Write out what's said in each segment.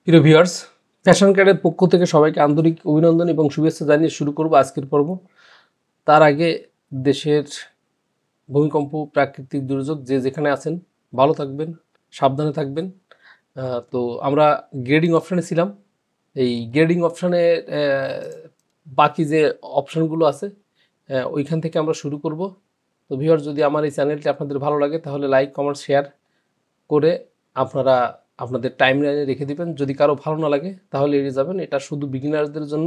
প্রিয় viewers, fashion কার্ডের পক্ষ থেকে সবাইকে আন্তরিক অভিনন্দন এবং শুভেচ্ছা জানিয়ে শুরু করব আজকের পর্ব। তার আগে দেশের ভূমিকম্প, প্রাকৃতিক দুর্যোগ যে যেখানে আছেন ভালো থাকবেন, সাবধানে থাকবেন। তো আমরা গ্রেডিং অপশানে ছিলাম। এই গ্রেডিং অপশানে বাকি যে অপশানগুলো আছে ওইখান থেকে আমরা শুরু করব। তো ভিউয়ার্স, যদি আমার এই চ্যানেলটি আপনাদের ভালো লাগে তাহলে লাইক, কমেন্ট, শেয়ার করে আপনারা আপনাদের টাইম লাইনে রেখে দিবেন। যদি কারো ভালো না লাগে তাহলে এড়িয়ে যাবেন। এটা শুধু বিগিনারদের জন্য,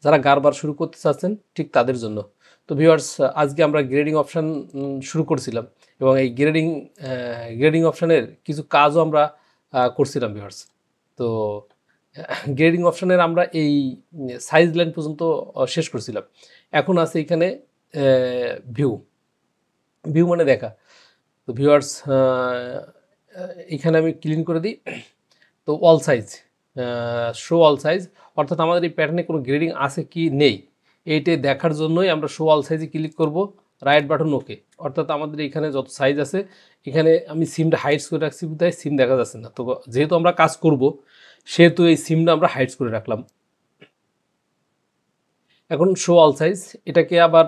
যারা গারবার শুরু করতে চাচ্ছেন ঠিক তাদের জন্য। তো ভিউয়ার্স, আজকে আমরা গ্রেডিং অপশান শুরু করছিলাম এবং এই গ্রেডিং অপশানের কিছু কাজও আমরা করছিলাম ভিউয়ার্স। তো গ্রেডিং অপশানের আমরা এই সাইজ লাইন পর্যন্ত শেষ করছিলাম। এখন আছে এখানে ভিউ। ভিউ মানে দেখা। তো ভিউয়ার্স, এখানে আমি ক্লিন করে দিই। তো all size, show all size, অর্থাৎ আমাদের এই প্যাটার্নে কোনো গ্রেডিং আছে কি নেই এইটা দেখার জন্যই আমরা শো অল সাইজে ক্লিক করব, রাইট বাটন ওকে। অর্থাৎ আমাদের এখানে যত সাইজ আছে, এখানে আমি সিমটা হাইডস করে রাখছি, তাই সিম দেখা যাচ্ছে না। তো যেহেতু আমরা কাজ করব সেহেতু এই সিমটা আমরা হাইডস করে রাখলাম। এখন শো অল সাইজ, এটাকে আবার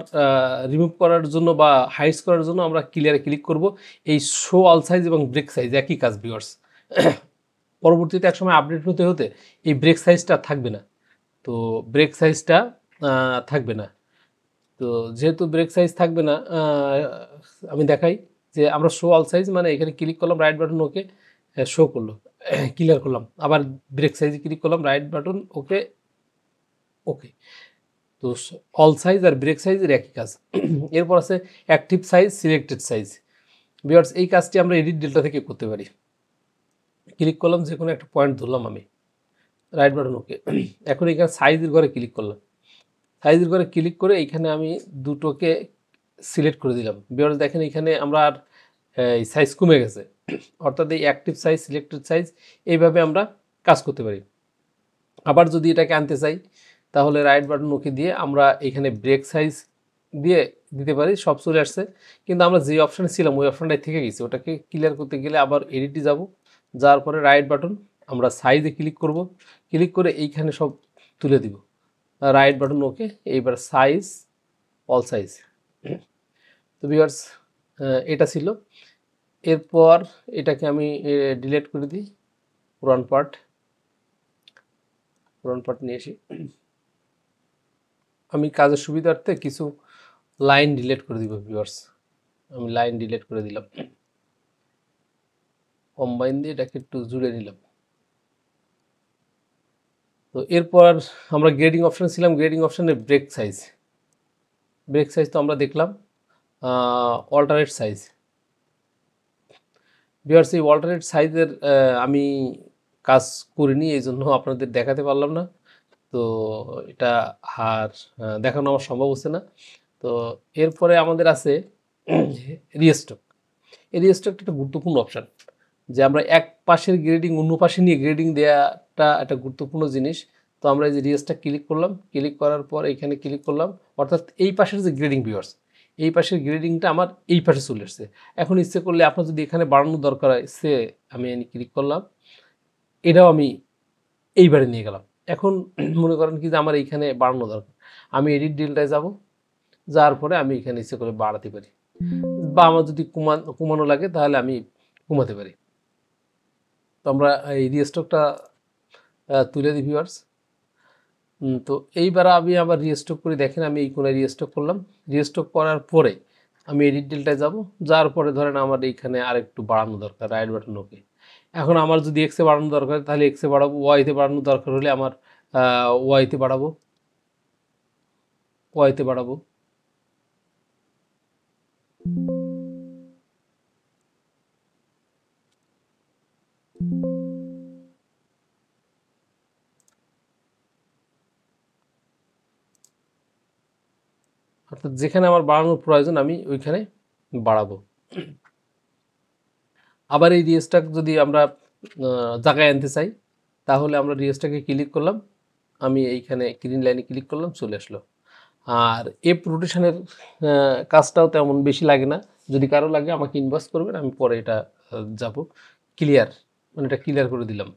রিমুভ করার জন্য বা হাইডস করার জন্য আমরা ক্লিয়ারে ক্লিক করব। এই শো অল সাইজ এবং ব্রেক সাইজ একই কাজ ভিউয়ার্স। পরবর্তীতে একসময় আপডেট হতে হতে এই ব্রেক সাইজটা থাকবে না। তো ব্রেক সাইজটা থাকবে না। তো যেহেতু ব্রেক সাইজ থাকবে না, আমি দেখাই যে আমরা শো অল সাইজ মানে এখানে ক্লিক করলাম, রাইট বাটন ওকে, শো করলো, ক্লিয়ার করলাম। আবার ব্রেক সাইজে ক্লিক করলাম, রাইট বাটন ওকে, ওকে। তো অল সাইজ আর ব্রেক সাইজের একই কাজ। এরপর আছে active size, selected size. Viewers, এই কাজটি আমরা এডিট ডেল্টা থেকে করতে পারি। ক্লিক করলাম, যে কোনো একটা পয়েন্ট ধরলাম আমি, রাইট বাটন ওকে। এখন এখানে সাইজের ঘরে ক্লিক করলাম, সাইজের ঘরে ক্লিক করে এইখানে আমি দুটোকে সিলেক্ট করে দিলাম। ভিউয়ার্স দেখেন, এখানে আমরা আর এই সাইজ কমে গেছে। অর্থাৎ এই অ্যাক্টিভ সাইজ, সিলেক্টেড সাইজ, এইভাবে আমরা কাজ করতে পারি। আবার যদি এটাকে আনতে চাই তাহলে রাইট বাটন ওকে দিয়ে আমরা এখানে ব্রেক সাইজ দিয়ে দিতে পারি, সব চলে আসছে। কিন্তু আমরা যে অপশানে ছিলাম ওই অপশানটাই থেকে গেছি, ওটাকে ক্লিয়ার করতে গেলে আবার এডিটে যাব, যাওয়ার পরে রাইট বাটন, আমরা সাইজে ক্লিক করব, ক্লিক করে এইখানে সব তুলে দিব, রাইট বাটন ওকে। এইবার সাইজ, অল সাইজ। তো ভিউয়ার্স, এটা ছিল। এরপর এটাকে আমি ডিলিট করে দিই, পুরান পার্ট নিয়ে এসি। আমি কাজের সুবিধার্থে কিছু লাইন ডিলিট করে দিব ভিউয়ার্স। আমি লাইন ডিলিট করে দিলাম, কম্বাইন দিয়ে এটাকে একটু জুড়ে নিলাম। তো এরপর আমরা গ্রেডিং অপশানে ছিলাম, গ্রেডিং অপশানে ব্রেক সাইজ। ব্রেক সাইজ তো আমরা দেখলাম। Alternate size. ভিউয়ার্স, এই অল্টারনেট সাইজের আমি কাজ করিনি, এই জন্য আপনাদের দেখাতে পারলাম না। তো এটা আর দেখানো আমার সম্ভব হচ্ছে না। তো এরপরে আমাদের আছে রিস্টক। এই রিস্টকটা একটা গুরুত্বপূর্ণ অপশান, যে আমরা এক পাশের গ্রেডিং অন্য পাশে নিয়ে গ্রেডিং দেওয়াটা একটা গুরুত্বপূর্ণ জিনিস। তো আমরা এই যে রিস্টটা ক্লিক করলাম, ক্লিক করার পর এখানে ক্লিক করলাম, অর্থাৎ এই পাশের যে গ্রেডিং ভিউয়ার্স, এই পাশের গ্রেডিংটা আমার এই পাশে চলে এসছে। এখন ইচ্ছে করলে আপনার যদি এখানে বাড়ানোর দরকার হয়, সে আমি ক্লিক করলাম, এটাও আমি এইবারে নিয়ে গেলাম। এখন মনে করেন কি যে আমার এইখানে বাড়ানো দরকার, আমি এডিট ডিলটায় যাব, যাওয়ার পরে আমি এখানে ইচ্ছে করে বাড়াতে পারি, বা আমার যদি কমানো লাগে তাহলে আমি কমাতে পারি। তো আমরা এই রিস্টকটা তুলে দিই ভিউয়ার্স। তো এইবার আমি আবার রিস্টক করে দেখেন, আমি এই কোনায় রিস্টক করলাম। রিস্টক করার পরে আমি এডিট ডিলটায় যাব, যাওয়ার পরে ধরেন আমার এইখানে আর একটু বাড়ানো দরকার, রাইট বাটন ওকে। এখন আমার যদি এক্সে বাড়ানো দরকার তাহলে এক্সে বাড়াবো, ওয়াইতে বাড়ানো দরকার হলে আমার ওয়াইতে বাড়াবো, ওয়াইতে বাড়াবো। অর্থাৎ যেখানে আমার বাড়ানোর প্রয়োজন আমি ওইখানে বাড়াবো। আবার এই রিস্টক যদি আমরা জায়গায় আনতে চাই তাহলে আমরা রিস্টকে ক্লিক করলাম, আমি এইখানে গ্রিন লাইনে ক্লিক করলাম, চলে আসলো। আর এপ রোটেশনের কাজটাও তেমন বেশি লাগে না। যদি কারো লাগে আমাকে ইনবক্স করবেন, আমি পরে এটা যাব। ক্লিয়ার। মানে এটা ক্লিয়ার করে দিলাম।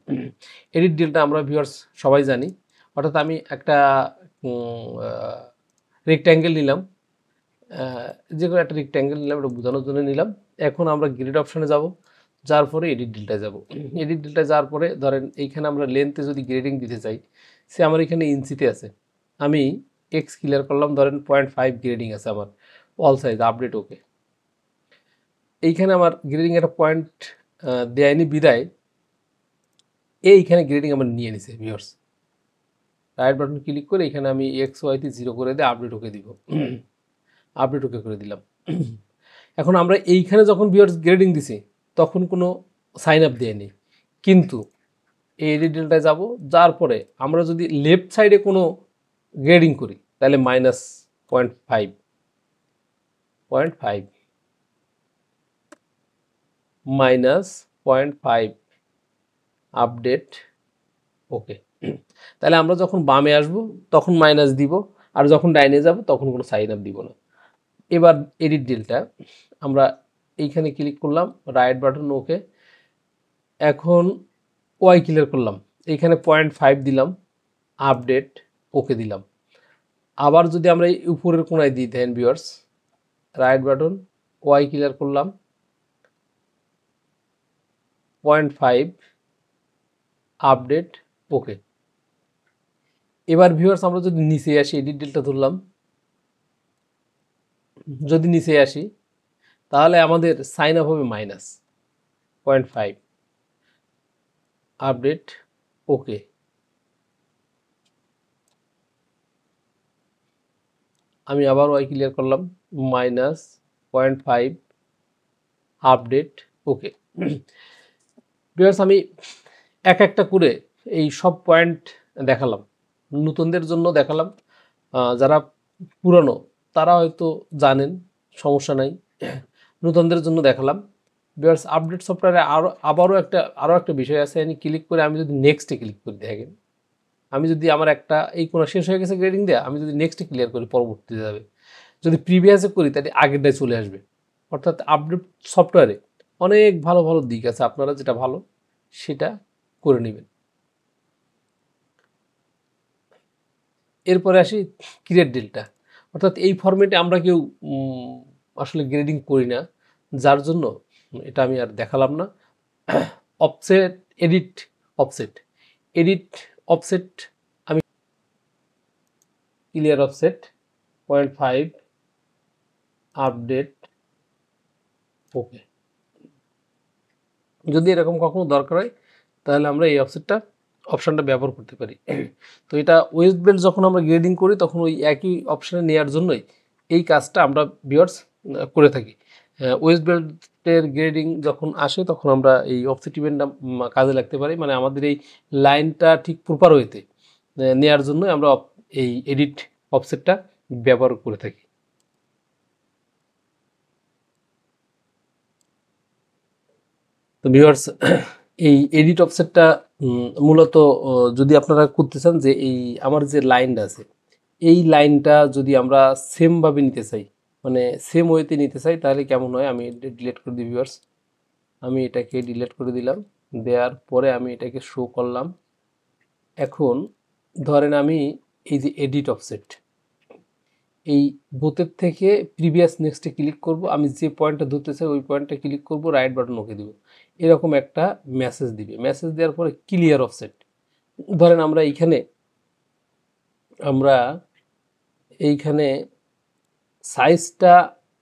এডিট ডিলটা আমরা ভিউয়ার্স সবাই জানি, অর্থাৎ আমি একটা রেক্ট্যাঙ্গেল নিলাম, যে কোনো একটা রেক্ট্যাঙ্গেল নিলাম, এটা বোঝানোর জন্য নিলাম। এখন আমরা গ্রিড অপশানে যাব, যার পরে এডিট ডিলটায় যাব। এডিট ডিলটায় যাওয়ার পরে ধরেন এইখানে আমরা লেন্থে যদি গ্রেডিং দিতে চাই, সে আমার এখানে ইঞ্চিতে আছে, আমি এক্স ক্লিয়ার করলাম, ধরেন 0.5 গ্রেডিং আছে আমার, অল সাইজ আপডেট ওকে। এইখানে আমার গ্রেডিং একটা পয়েন্ট দেয়নি বিদায় এইখানে গ্রেডিং আমার নিয়ে নিছে ভিউয়ার্স। রাইট বাটন ক্লিক করে এখানে আমি এক্স ওয়াইতে 0 করে দিয়ে আপডেট ওকে দিব, আপডেট ওকে করে দিলাম। এখন আমরা এইখানে যখন ভিউয়ার্স গ্রেডিং দিছি তখন কোনো সাইন আপ দেয়নি, কিন্তু এই এডিট ডিলটায় যাব, যার পরে আমরা যদি লেফট সাইডে কোনো গ্রেডিং করি তাহলে -0.5 -0.5 আপডেট ওকে। তাহলে আমরা যখন বামে আসব তখন মাইনাস দিব, আর যখন ডাইনে যাব তখন কোনো সাইন আপ দিব না। এবার এডিট ডিলটা আমরা এইখানে ক্লিক করলাম, রাইট বাটন ওকে। এখন ওয়াই ক্লিয়ার করলাম, এইখানে 0.5 দিলাম, আপডেট ওকে দিলাম। আবার যদি আমরা এই উপরের কোণায় দিই দেন ভিউয়ার্স, রাইট বাটন ওয়াই ক্লিয়ার করলাম, 0.5 আপডেট ওকে। এবার ভিউয়ার্স আমরা যদি নিচে আসি, এডিট ডিলটা ধরলাম, যদি নিচে আসি তাহলে আমাদের সাইন আপ হবে -0.5 আপডেট ওকে। আমি আবার ওয়াই ক্লিয়ার করলাম, -0.5 আপডেট ওকে। ভিউয়ার্স আমি এক একটা করে এই সব পয়েন্ট দেখালাম, নতুনদের জন্য দেখালাম, যারা পুরনো তারা হয়তো জানেন, সমস্যা নাই, নতুনদের জন্য দেখালাম। ভিউয়ার্স আপডেট সফটওয়্যারে আরও একটা বিষয় আছে, আমি ক্লিক করে আমি যদি নেক্সটে ক্লিক করি, দেখেন আমি যদি আমার একটা এই কোনো শেষ হয়ে গেছে গ্রেডিং দেওয়া, আমি যদি নেক্সটে ক্লিয়ার করি পরবর্তীতে যাবে, যদি প্রিভিয়াসে করি তাহলে আগেরটাই চলে আসবে। অর্থাৎ আপডেট সফটওয়্যারে অনেক ভালো ভালো দিক আছে, আপনারা যেটা ভালো সেটা করে নেবেন। এরপরে আসি ক্রিয়েট ডিলটা, অর্থাৎ এই ফরম্যাটে আমরা কেউ আসলে গ্রেডিং করি না, যার জন্য এটা আমি আর দেখালাম না। Offset edit offset, edit offset আমি ক্লিয়ার অফসেট 0.5 আপডেট ওকে। যদি এরকম কখনো দরকার হয় তাহলে আমরা এই অপশানটা ব্যবহার করতে পারি। তো এটা ওয়েস্ট বেল্ট যখন আমরা গ্রেডিং করি তখন ওই একই অপশানে নেওয়ার জন্যই এই কাজটা আমরা ভিউয়ার্স করে থাকি। ওয়েস্ট বেল্টের গ্রেডিং যখন আসে তখন আমরা এই অফসেট ইভেন্টটা কাজে লাগতে পারি, মানে আমাদের এই লাইনটা ঠিক প্রপার ওয়েতে নেওয়ার জন্য আমরা এই এডিট অফসেটটা ব্যবহার করে থাকি। তো ভিউয়ার্স এই এডিট অফসেটটা মূলত যদি আপনারা করতে চান যে এই আমার যে লাইনটা আছে এই লাইনটা যদি আমরা সেমভাবে নিতে চাই, মানে সেম ওয়েতে নিতে চাই, তাহলে কেমন হয়, আমি ডিলিট করে দিই ভিউয়ার্স। আমি এটাকে ডিলিট করে দিলাম, দেওয়ার পরে আমি এটাকে শো করলাম। এখন ধরেন আমি এই যে এডিট অফসেট, এই বোথের থেকে প্রিভিয়াস নেক্সটে ক্লিক করব, আমি যে পয়েন্টটা ধরতে চাই ওই পয়েন্টটা ক্লিক করব, রাইট বাটন ওকে দিব, এরকম একটা মেসেজ দিবে। মেসেজ দেওয়ার পরে ক্লিয়ার অফসেট, ধরেন এইখানে সাইজটা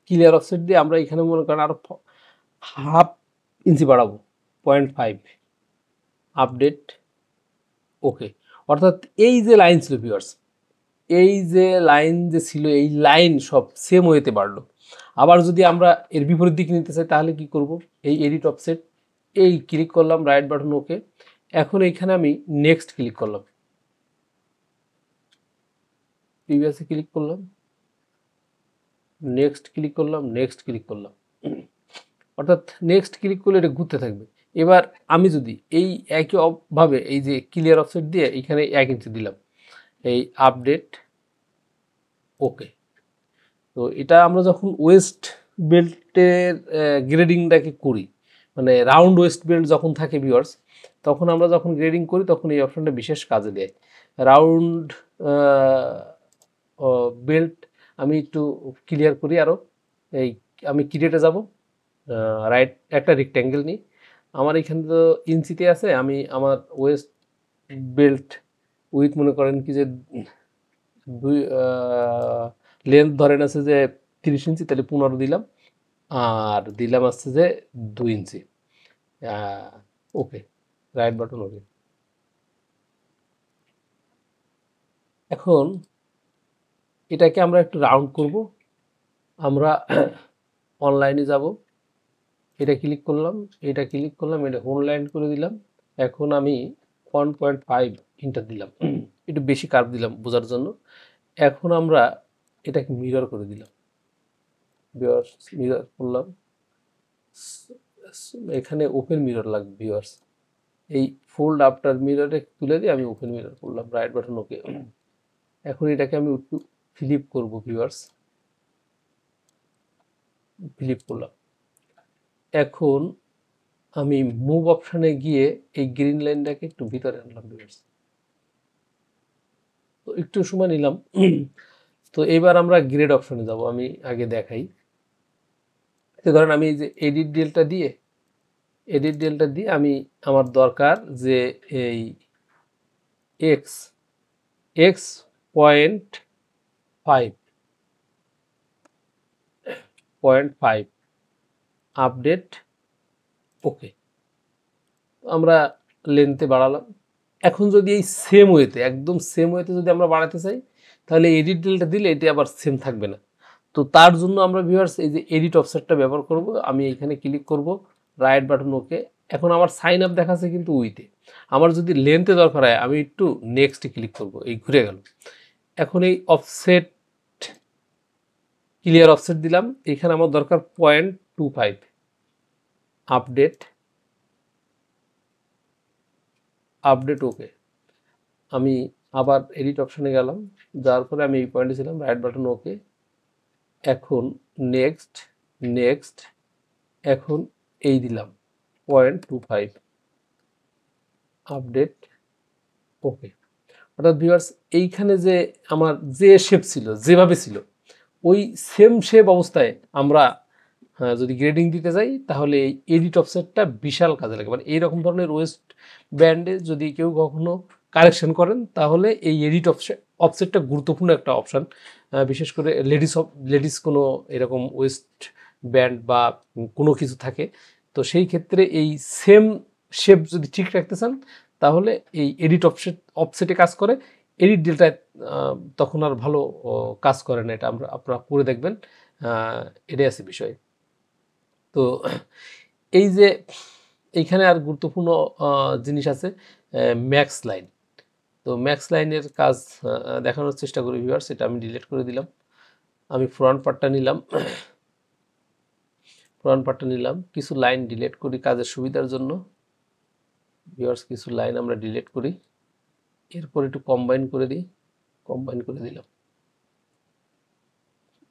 ক্লিয়ার অফসেট দিয়ে আমরা এখানে মনে করেন আরো হাফ ইঞ্চি বাড়াবো, 0.5 আপডেট ওকে। অর্থাৎ এই যে লাইন ছিল ভিউয়ার্স, এই যে লাইন যে ছিল এই লাইন সব সেম ওয়েতে বাড়লো। আবার যদি আমরা এর বিপরীত দিকে নিতে চাই তাহলে কি করব, এই এডিট অফসেট এই ক্লিক করলাম, রাইট বাটন ওকে। এখন এইখানে আমি নেক্সট ক্লিক করলাম, প্রিভিয়াসে ক্লিক করলাম, নেক্সট ক্লিক করলাম, নেক্সট ক্লিক করলাম, অর্থাৎ নেক্সট ক্লিক করলে এটা ঘুরতে থাকবে। এবার আমি যদি এই একইভাবে এই যে ক্লিয়ার অফসেট দিয়ে এখানে 1 ইঞ্চি দিলাম, এই আপডেট ওকে। তো এটা আমরা যখন ওয়েস্ট বেল্টের গ্রেডিংটাকে করি মানে রাউন্ড ওয়েস্ট বেল্ট যখন থাকে ভিউয়ার্স, তখন আমরা যখন গ্রেডিং করি তখন এই অপশনটা বিশেষ কাজে দেয়। রাউন্ড বেল্ট আমি একটু ক্লিয়ার করি আরও। এই আমি ক্রিয়েটে যাব, রাইট একটা রেক্ট্যাঙ্গেল নিই। আমার এখানে তো ইঞ্চিতে আছে, আমি আমার ওয়েস্ট বেল্ট উইথ মনে করেন কি যে দুই লেন্থ ধরেন আছে যে 30 ইঞ্চি, তাহলে 15 দিলাম, আর দিলাম আছে যে 2 ইঞ্চি। ওকে, রাইট বাটন ওকে। এখন এটাকে আমরা একটু রাউন্ড করব। আমরা অনলাইনে যাব, এটা ক্লিক করলাম, এটা ক্লিক করলাম, এটা অনলাইন করে দিলাম। এখন আমি 1.5 ইন্টার দিলাম, একটু বেশি কার্ভ দিলাম বোঝার জন্য। এখন আমরা এটাকে মিরর করে দিলাম, মিরর করলাম। এখানে ওপেন মিরর লাগবে ভিউয়ার্স, এই ফোল্ড আফটার মিররে তুলে দিয়ে আমি ওপেন মিরর করলাম, রাইট বাটন ওকে। এখন এটাকে আমি একটু ফ্লিপ করব ভিউয়ার্স, ফ্লিপ করলাম। এখন আমি মুভ অপশানে গিয়ে এই গ্রিন লাইনটাকে একটু ভিতরে আনলাম ভিউয়ার্স, তো একটু সময় নিলাম। তো এবার আমরা গ্রেড অপশানে যাব, আমি আগে দেখাই। তো ধরেন আমি এই যে এডিট ডিটেলটা দিয়ে আমি আমার দরকার যে এই এক্স 0.5 আপডেট ওকে, আমরা লেন্থে বাড়ালাম। এখন যদি এই সেম ওয়েতে, একদম সেম ওয়েতে যদি আমরা বাড়াতে চাই, তাহলে এডিট ডিটেলটা দিলে এটি আবার সেম থাকবে না। তো তার জন্য আমরা ভিউয়ার্স এই যে এডিট অফসেটটা ব্যবহার করব। আমি এখানে ক্লিক করব, রাইট বাটন ওকে। এখন আমার সাইন আপ দেখাচ্ছে কিন্তু উইতে, আমার যদি লেন্থে দরকার হয় আমি একটু নেক্সটে ক্লিক করব, এই ঘুরে গেল। এখন এই অফসেট, ক্লিয়ার অফসেট দিলাম, এখানে আমার দরকার 0.25 আপডেট ওকে। আমি আবার এডিট অপশনে গেলাম, যাওয়ার পরে আমি এই পয়েন্টে ছিলাম, রাইট বাটন ওকে। এখন নেক্সট এখন এই দিলাম 0.25 আপডেট ওকে। অর্থাৎ ভিউয়ার্স এইখানে যে আমার যে শেপ ছিল, যেভাবে ছিল ওই সেম শেপ অবস্থায় আমরা যদি গ্রেডিং দিতে যাই তাহলে এই এডিট অফসেটটা বিশাল কাজে লাগে। মানে এইরকম ধরনের ওয়েস্ট ব্যান্ডে যদি কেউ কখনো কারেকশন করেন তাহলে এই এডিট অফসেটটা গুরুত্বপূর্ণ একটা অপশান, বিশেষ করে লেডিস কোনো এরকম ওয়েস্ট ব্যান্ড বা কোনো কিছু থাকে, তো সেই ক্ষেত্রে এই সেম শেপ যদি ঠিক রাখতে চান তাহলে এই এডিট অফসেটে কাজ করে। এডিট ডিলটায় তখন আর ভালো কাজ করে না, এটা আপনারা করে দেখবেন, এটাই আছে বিষয়। তো এই যে এইখানে আর গুরুত্বপূর্ণ জিনিস আছে ম্যাক্স লাইন। তো ম্যাক্স লাইনের কাজ দেখানোর চেষ্টা করি ভিউয়ার্স, এটা আমি ডিলিট করে দিলাম। আমি ফ্রন্ট পার্টটা নিলাম, কিছু লাইন ডিলিট করি কাজের সুবিধার জন্য ভিউয়ার্স, কিছু লাইন আমরা ডিলিট করি, এরপর একটু কম্বাইন করে দিলাম।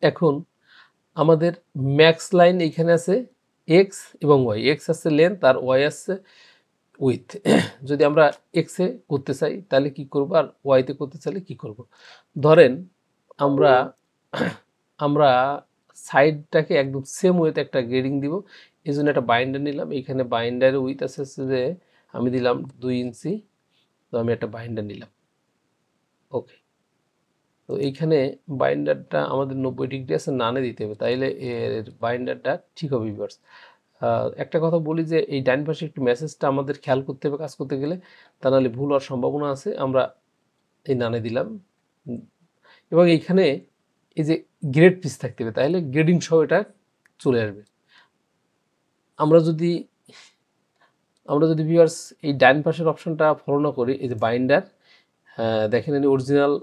এখন আমাদের ম্যাক্স লাইন এইখানে আছে এক্স এবং ওয়াই, এক্স আছে লেন্থ আর ওয়াই আছে উইথ। যদি আমরা এক্সে করতে চাই তাহলে কি করব, আর ওয়াইতে করতে চাইলে কি করব। ধরেন আমরা আমরা সাইডটাকে একদম সেম ওয়েতে একটা গ্রেডিং দিব, এই জন্য একটা বাইন্ডার নিলাম। এইখানে বাইন্ডারের উইথ আছে যে আমি দিলাম 2 ইঞ্চি, তো আমি একটা বাইন্ডার নিলাম ওকে। তো এইখানে বাইন্ডারটা আমাদের 90 ডিগ্রি আছে, নানে দিতে হবে, তাইলে এর বাইন্ডারটা ঠিক হবে ভিউয়ার্স। একটা কথা বলি যে এই ডান পাশে একটু মেসেজটা আমাদের খেয়াল করতে হবে কাজ করতে গেলে, তা নাহলে ভুল হওয়ার সম্ভাবনা আছে। আমরা এই নানে দিলাম এবং এইখানে এই যে গ্রেড পিস থাকতে হবে, তাহলে গ্রেডিং সহ এটা চলে আসবে। আমরা যদি ভিউয়ার্স এই ডান পাশের অপশনটা ফলো না করি, এই যে বাইন্ডার দেখেন এই অরিজিনাল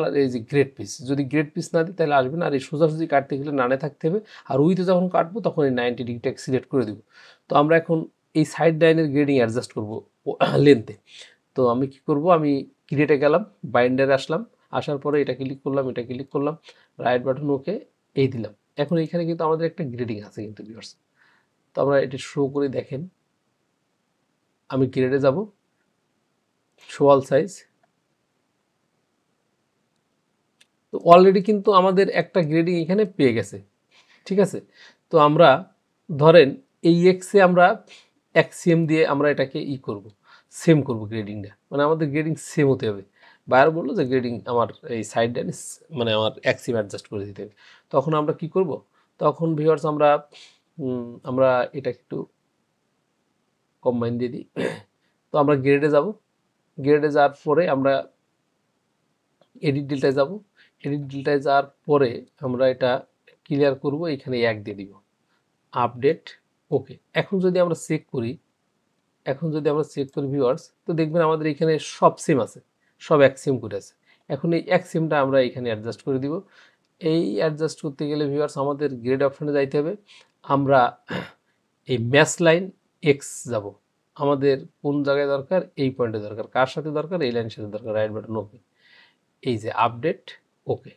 আর এই যে গ্রেড পিস, যদি গ্রেড পিস না দিই তাহলে আসবে না। আর এই সোজাসুজি কাটতে গেলে নানে থাকতে হবে, আর উইথে যখন কাটবো তখন এই 90 ডিগ্রিটাকে সিলেক্ট করে দেবো। তো আমরা এখন এই সাইড লাইনের গ্রেডিং অ্যাডজাস্ট করবো লেন্থে। তো আমি কি করব, আমি ক্রিয়েটে গেলাম, বাইন্ডারে আসলাম, আসার পরে এটা ক্লিক করলাম, রাইট বাটন ওকে এই দিলাম। এখন এইখানে কিন্তু আমাদের একটা গ্রেডিং আছে কিন্তু ভিউয়ার্স, তো আমরা এটি শো করে দেখেন, আমি গ্রেডে যাব, শো অল সাইজ। তো অলরেডি কিন্তু আমাদের একটা গ্রেডিং এখানে পেয়ে গেছে, ঠিক আছে। তো আমরা ধরেন এই এক্সে আমরা এক্সিএম দিয়ে আমরা এটাকে করব, সেম করব গ্রেডিংটা, মানে আমাদের গ্রেডিং সেম হতে হবে। বায়ার বললো যে গ্রেডিং আমার এই সাইড মানে আমার এক্সিএম অ্যাডজাস্ট করে দিতে হবে। তখন আমরা কি করব, তখন ভিউয়ার্স আমরা এটা একটু কম্বাইন দিয়ে দিই। তো আমরা গ্রেডে যাব, গ্রেডে যাওয়ার পরে আমরা এডিট ডিলটায় যাব, এডিট ডিলটায় যাওয়ার পরে আমরা এটা ক্লিয়ার করব, এখানে 1 দিয়ে দিব, আপডেট ওকে। এখন যদি আমরা চেক করি, ভিউয়ার্স, তো দেখবেন আমাদের এখানে সব সেম আছে, সব এক সেম করে আছে। এখন এই এক সেমটা আমরা এখানে অ্যাডজাস্ট করে দিব। এই অ্যাডজাস্ট করতে গেলে ভিউয়ার্স আমাদের গ্রেড অপশনে যাইতে হবে। আমরা এই ম্যাচ লাইন এক্স যাব, আমাদের কোন জায়গায় দরকার, এই পয়েন্টে দরকার, কার সাথে দরকার, এই লাইনের সাথে দরকার, রাইট বাটন ওকে, এই যে আপডেট ওকে।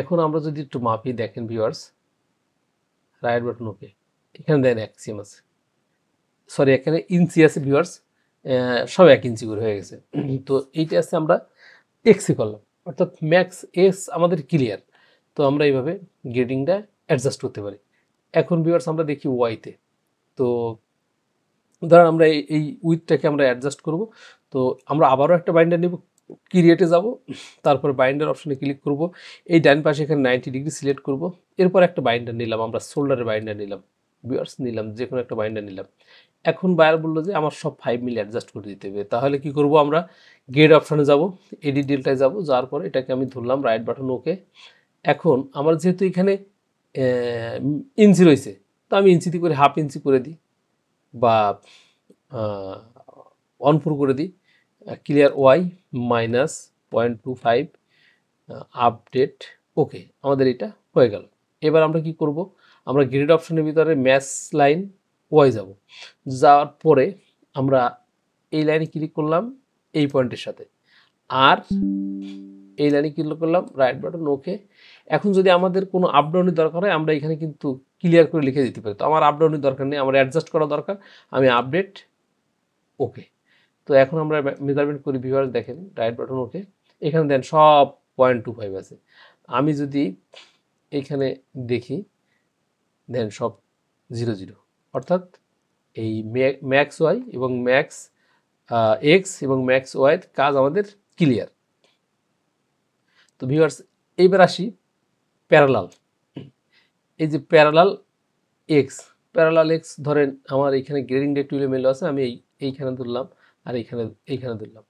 এখন আমরা যদি একটু মাপি দেখেন ভিউয়ার্স, রাইট বাটন ওকে, এখানে দেন এক্সিএম আছে, সরি এখানে ইঞ্চি আছে ভিউয়ার্স, সব 1 ইঞ্চি করে হয়ে গেছে। তো এইটা আছে আমরা এক্সে করলাম, অর্থাৎ ম্যাক্স এস আমাদের ক্লিয়ার। তো আমরা এইভাবে গ্রেডিংটা অ্যাডজাস্ট করতে পারি। এখন ভিউয়ার্স আমরা দেখি ওয়াইতে, তো ধরেন আমরা এই উইথটাকে আমরা অ্যাডজাস্ট করব। তো আমরা আবারও একটা বাইন্ডার নিব, ক্রিয়েটে যাব, তারপর বাইন্ডার অপশনে ক্লিক করব, এই ডান পাশে এখানে 90 ডিগ্রি সিলেক্ট করব। এরপর একটা বাইন্ডার নিলাম, আমরা শোল্ডারের বাইন্ডার নিলাম ভিউয়ার্স, নিলাম যে কোনো একটা বাইন্ডার নিলাম। এখন বায়ার বললো যে আমার সব 5 মিলি অ্যাডজাস্ট করে দিতে হবে। তাহলে কি করব, আমরা গ্রেড অপশনে যাব, এডিট ডিলটায় যাব, যাওয়ার পরে এটাকে আমি ধরলাম, রাইট বাটন ওকে। এখন আমার যেহেতু এখানে ইঞ্চি রয়েছে, তো আমি ইঞ্চিতে করে হাফ ইঞ্চি করে দিই বা 1/4 করে দিই, ক্লিয়ার ওয়াই -0.25 আপডেট ওকে। আমাদের এটা হয়ে গেল। এবার আমরা কি করব, আমরা গ্রিড অপশনের ভিতরে ম্যাচ লাইন ওয়াই যাব, যাওয়ার পরে আমরা এই লাইনে ক্লিক করলাম এই পয়েন্টের সাথে, আর এই লাইনে ক্লিক করলাম, রাইট বাটন ওকে। এখন যদি আমাদের কোনো আপডাউনের দরকার হয়, আমরা এখানে কিন্তু ক্লিয়ার করে লিখে দিতে পারি। তো আমার আপডাউনের দরকার নেই, আমার অ্যাডজাস্ট করা দরকার, আমি আপডেট ওকে। তো এখন আমরা মেজারমেন্ট করি ভিউয়ার্স, দেখেন রাইট বাটন ওকে, এখানে দেন সব 0.25 আছে। আমি যদি এইখানে দেখি, দেন সব 0 অর্থাৎ এই ম্যাক্স ওয়াই এবং ম্যাক্স এক্স এবং ম্যাক্স ওয়াইয়ের কাজ আমাদের ক্লিয়ার। তো ভিউয়ার্স এইবার আসি প্যারালাল, এই যে প্যারালাল এক্স ধরেন আমার এইখানে গ্রেডিং ডে টুলে মেলো আছে, আমি এইখানে ধরলাম, আর এইখানে ধরলাম।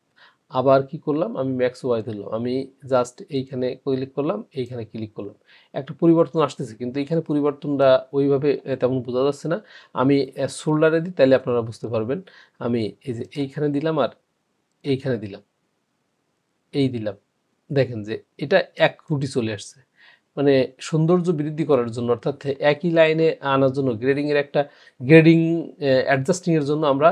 আবার কি করলাম, আমি ম্যাক্স ওয়াই ধরলাম, আমি জাস্ট এইখানে ক্লিক করলাম, এইখানে ক্লিক করলাম, একটা পরিবর্তন আসতেছে, কিন্তু এইখানে পরিবর্তনটা ওইভাবে তেমন বোঝা যাচ্ছে না। আমি শোল্ডারে দিই, তাহলে আপনারা বুঝতে পারবেন। আমি এই যে এইখানে দিলাম আর এইখানে দিলাম, এই দিলাম, দেখেন যে এটা এক রুটি চলে আসছে। মানে সৌন্দর্য বৃদ্ধি করার জন্য, অর্থাৎ একই লাইনে আনার জন্য, গ্রেডিংয়ের একটা গ্রেডিং অ্যাডজাস্টিংয়ের জন্য আমরা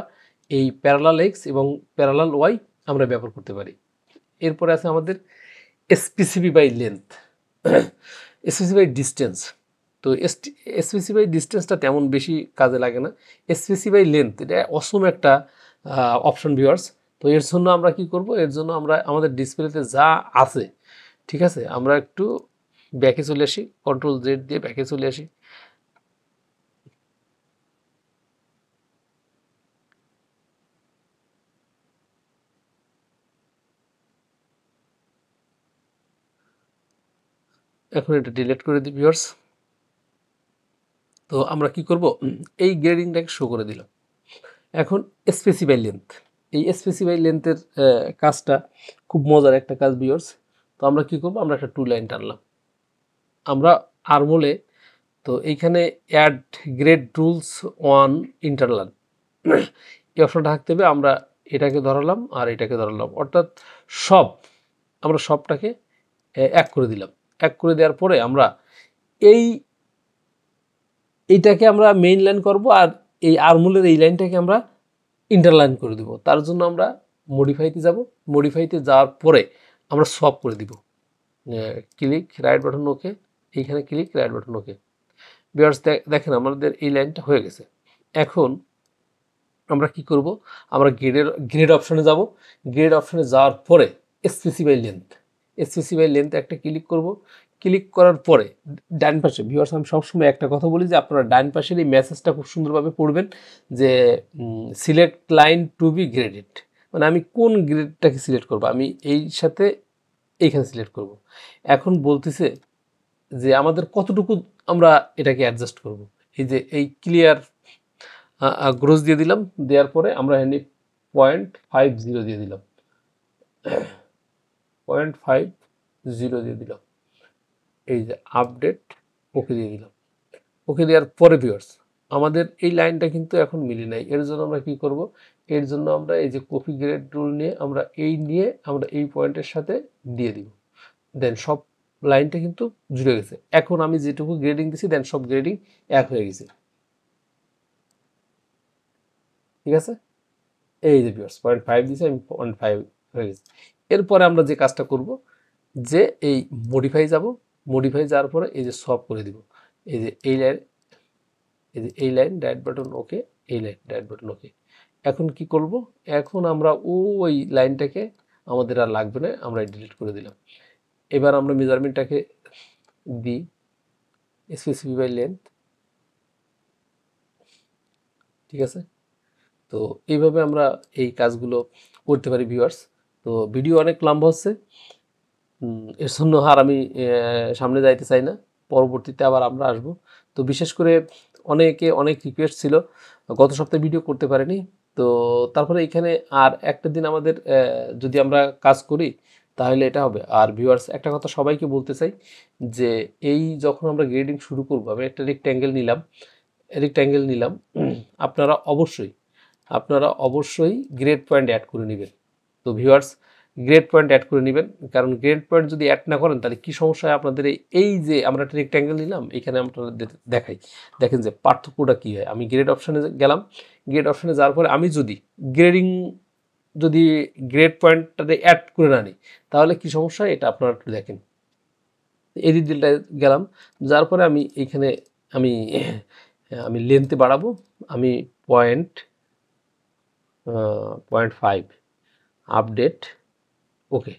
এই প্যারালাল এক্স এবং প্যারালাল ওয়াই আমরা ব্যবহার করতে পারি। এরপরে আছে আমাদের specify by length, specify distance. তো স্পেসিফাই ডিস্টেন্সটা তেমন বেশি কাজে লাগে না, স্পেসিফাই লেন্থ এটা অসম একটা অপশন ভিউয়ার্স। তো এর জন্য আমরা কি করব, এর জন্য আমরা আমাদের ডিসপ্লেতে যা আছে, ঠিক আছে, আমরা একটু ব্যাকে চলে আসি, কন্ট্রোল জেড দিয়ে ব্যাকে চলে আসি। এখন এটা ডিলিট করে দিই ভিউয়ার্স। তো আমরা কি করব, এই গ্রেডিংটাকে শো করে দিলাম। এখন স্পেসিফাই লেন্থ, এই স্পেসিফাই লেন্থের কাজটা খুব মজার একটা কাজ ভিউয়ার্স। তো আমরা কি করব, আমরা একটা 2 লাইন টানলাম, আমরা আরমোলে, তো এইখানে অ্যাড গ্রেড রুলস অন ইন্টারলাইন এই অপশনটা থাকতে হবে। আমরা এটাকে ধরালাম আর এটাকে ধরালাম, অর্থাৎ আমরা সবটাকে এক করে দিলাম। এক করে দেওয়ার পরে আমরা এইটাকে আমরা মেইন লাইন করব, আর এই আরমোলের এই লাইনটাকে আমরা ইন্টারলাইন করে দিব। তার জন্য আমরা মডিফাইতে যাব, মডিফাইতে যাওয়ার পরে আমরা সোয়াপ করে দিব, ক্লিক রাইট বাটন ওকে, এইখানে ক্লিক রাইট বাটন ওকে। ভিউয়ার্স দেখেন আমাদের এই লাইনটা হয়ে গেছে। এখন আমরা কি করব, আমরা গ্রেড অপশনে যাব। গ্রেড অপশনে যাওয়ার পরে স্পেসিফাই লেন্থ একটা ক্লিক করব। ক্লিক করার পরে ডান পাশে ভিউয়ার্স আমি সবসময় একটা কথা বলি যে আপনারা ডান পাশের এই মেসেজটা খুব সুন্দরভাবে পড়বেন যে select line to be graded, মানে আমি কোন গ্রেডটাকে সিলেক্ট করব, আমি এই সাথে এইখানে সিলেক্ট করব। এখন বলতেছে যে আমাদের কতটুকু আমরা এটাকে অ্যাডজাস্ট করব। এই যে এই ক্লিয়ার গ্রোস দিয়ে দিলাম, দেওয়ার পরে আমরা এখানে 0.50 দিয়ে দিলাম, 0.50 দিয়ে দিলাম। এই যে আপডেট ওকে দিয়ে দিলাম। ওকে দেওয়ার পরে ভিউয়ার্স আমাদের এই লাইনটা কিন্তু এখন মিলে নাই। এর জন্য আমরা কি করব, এর জন্য আমরা এই যে কপি গ্রেড রুল নিয়ে আমরা এই পয়েন্টের সাথে দিয়ে দিব। দেন সব লাইনটা কিন্তু জুড়ে গেছে। এখন আমি যেটুকু গ্রেডিং দিছি দেন সব গ্রেডিং এক হয়ে গেছে। ঠিক আছে, এই যে ভিউয়ার্স 0.5 দিয়েছি, আমি 0.5 হয়ে গেছে। এরপরে আমরা যে কাজটা করব যে এই মডিফাই যাব, মডিফাই যাওয়ার পরে এই যে সব করে দিব। এই যে এই লাইন রাইট বাটন ওকে, এই লাইন রাইট বাটন ওকে। এখন কি করব, এখন আমরা ওই লাইনটাকে আমাদের আর লাগবে না, আমরা ডিলিট করে দিলাম। এবার আমরা মেজারমেন্টটাকে দিই স্পেসিফাই লেন্থ। ঠিক আছে, তো এইভাবে আমরা এই কাজগুলো করতে পারি ভিউয়ার্স। তো ভিডিও অনেক লম্বা হচ্ছে, এর জন্য আর আমি সামনে যাইতে চাই না, পরবর্তীতে আবার আমরা আসব। তো বিশেষ করে অনেক রিকোয়েস্ট ছিল, গত সপ্তাহে ভিডিও করতে পারিনি। তো তারপরে এখানে আর একটা দিন আমাদের যদি আমরা কাজ করি তাহলে এটা হবে। আর ভিউয়ার্স একটা কথা সবাইকে বলতে চাই যে এই যখন আমরা গ্রেডিং শুরু করবো, আমি একটা রেক্ট্যাঙ্গেল নিলাম, আপনারা অবশ্যই গ্রেড পয়েন্ট অ্যাড করে নেবেন। তো ভিউয়ার্স গ্রেড পয়েন্ট অ্যাড করে নেবেন, কারণ গ্রেড পয়েন্ট যদি অ্যাড না করেন তাহলে কী সমস্যা হয় আপনাদের। এই যে আমরা একটা রেক্ট্যাঙ্গেল নিলাম, এখানে আপনাদের দেখাই, দেখেন যে পার্থক্যটা কী হয়। আমি গ্রেড অপশানে গেলাম, গ্রেড অপশানে যাওয়ার পরে আমি যদি গ্রেড পয়েন্টটাতে অ্যাড করে না নিই তাহলে কী সমস্যা হয় এটা আপনারা একটু দেখেন। এডিট ডিটেইলটায় গেলাম, যার পরে আমি এইখানে আমি লেন্থে বাড়াবো, আমি 0.5 আপডেট ওকে।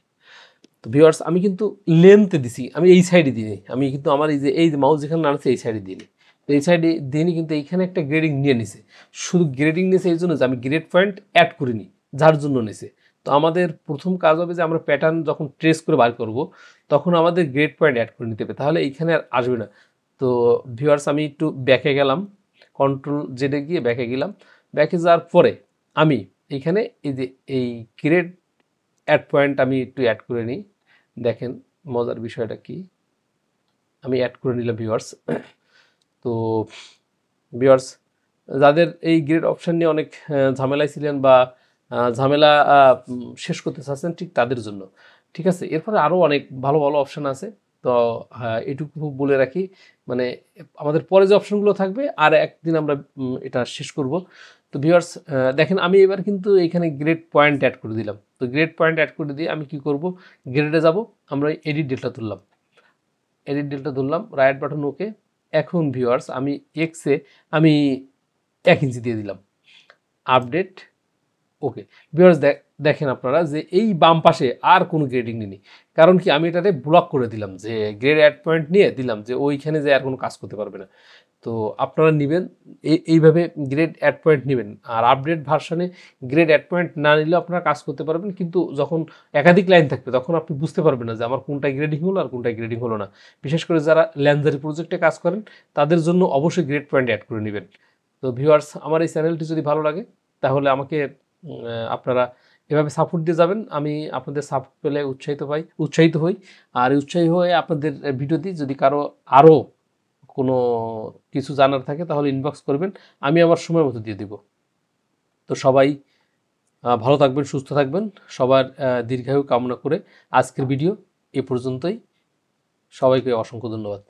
তো ভিউয়ার্স আমি কিন্তু লেন্থে দিছি, আমি এই সাইডে দিই, আমি কিন্তু আমার এই যে মাউস যেখানে নাড়ছে এই সাইডে দিই। তো এই সাইডে দিইনি, কিন্তু এইখানে একটা গ্রেডিং নিয়ে নিছে। শুধু গ্রেডিং নিয়েছে এই জন্য যে আমি গ্রেড পয়েন্ট অ্যাড করিনি, যার জন্য নিছে। তো আমাদের প্রথম কাজ হবে যে আমরা প্যাটার্ন যখন ট্রেস করে বার করব তখন আমাদের গ্রেড পয়েন্ট অ্যাড করে নিতে হবে, তাহলে এইখানে আর আসবে না। তো ভিউয়ার্স আমি একটু ব্যাকে গেলাম, কন্ট্রোল জেডে গিয়ে ব্যাকে গেলাম। ব্যাকে যাওয়ার পরে আমি এইখানে এই যে এই গ্রেড অ্যাড পয়েন্ট আমি একটু অ্যাড করে নিই। দেখেন মজার বিষয়টা কি, আমি অ্যাড করে নিলাম ভিউয়ার্স। তো ভিউয়ার্স যাদের এই গ্রেড অপশান নিয়ে অনেক ঝামেলায় ছিলেন বা ঝামেলা শেষ করতে চাচ্ছেন ঠিক তাদের জন্য। ঠিক আছে, এরপরে আরও অনেক ভালো ভালো অপশান আছে। তো এটুকু বলে রাখি, মানে আমাদের পরে যে অপশানগুলো থাকবে আর একদিন আমরা এটা শেষ করব। তো ভিউয়ার্স দেখেন আমি এবার কিন্তু এইখানে গ্রেড পয়েন্ট অ্যাড করে দিলাম। তো গ্রেড পয়েন্ট অ্যাড করে দিয়ে আমি কি করব, গ্রেডে যাব, আমরা এডিট ডেটা তুললাম, রাইট বাটন ওকে। এখন ভিউয়ার্স আমি এক্সে আমি 1 ইঞ্চি দিয়ে দিলাম, আপডেট ওকে। ভিউয়ার্স দেখেন আপনারা যে এই বাম পাশে আর কোনো গ্রেডিং নেই, কারণ কি আমি এটাতে ব্লক করে দিলাম, যে গ্রেড অ্যাড পয়েন্ট নিয়ে দিলাম যে ওইখানে যে আর কোনো কাজ করতে পারবে না। তো আপনারা নেবেন এইভাবে গ্রেড অ্যাড পয়েন্ট নেবেন। আর আপডেট ভার্সনে গ্রেড অ্যাড পয়েন্ট না নিলেও আপনারা কাজ করতে পারবেন, কিন্তু যখন একাধিক লাইন থাকবে তখন আপনি বুঝতে পারবেন না যে আমার কোনটা গ্রেডিং হলো আর কোনটা গ্রেডিং হলো না। বিশেষ করে যারা ল্যান্সারি প্রজেক্টে কাজ করেন তাদের জন্য অবশ্যই গ্রেড পয়েন্ট অ্যাড করে নেবেন। তো ভিউয়ার্স আমার এই চ্যানেলটি যদি ভালো লাগে তাহলে আমাকে আপনারা এভাবে সাপোর্ট দিয়ে যাবেন। আমি আপনাদের সাপোর্ট পেলে উৎসাহিত হই। আর উৎসাহী হয়ে আপনাদের ভিডিও দিই। যদি কারো আরও কোনো কিছু জানার থাকে তাহলে ইনবক্স করবেন, আমি আমার সময় মতো দিয়ে দিব। তো সবাই ভালো থাকবেন, সুস্থ থাকবেন, সবার দীর্ঘায়ু কামনা করে আজকের ভিডিও এ পর্যন্তই। সবাইকে অসংখ্য ধন্যবাদ।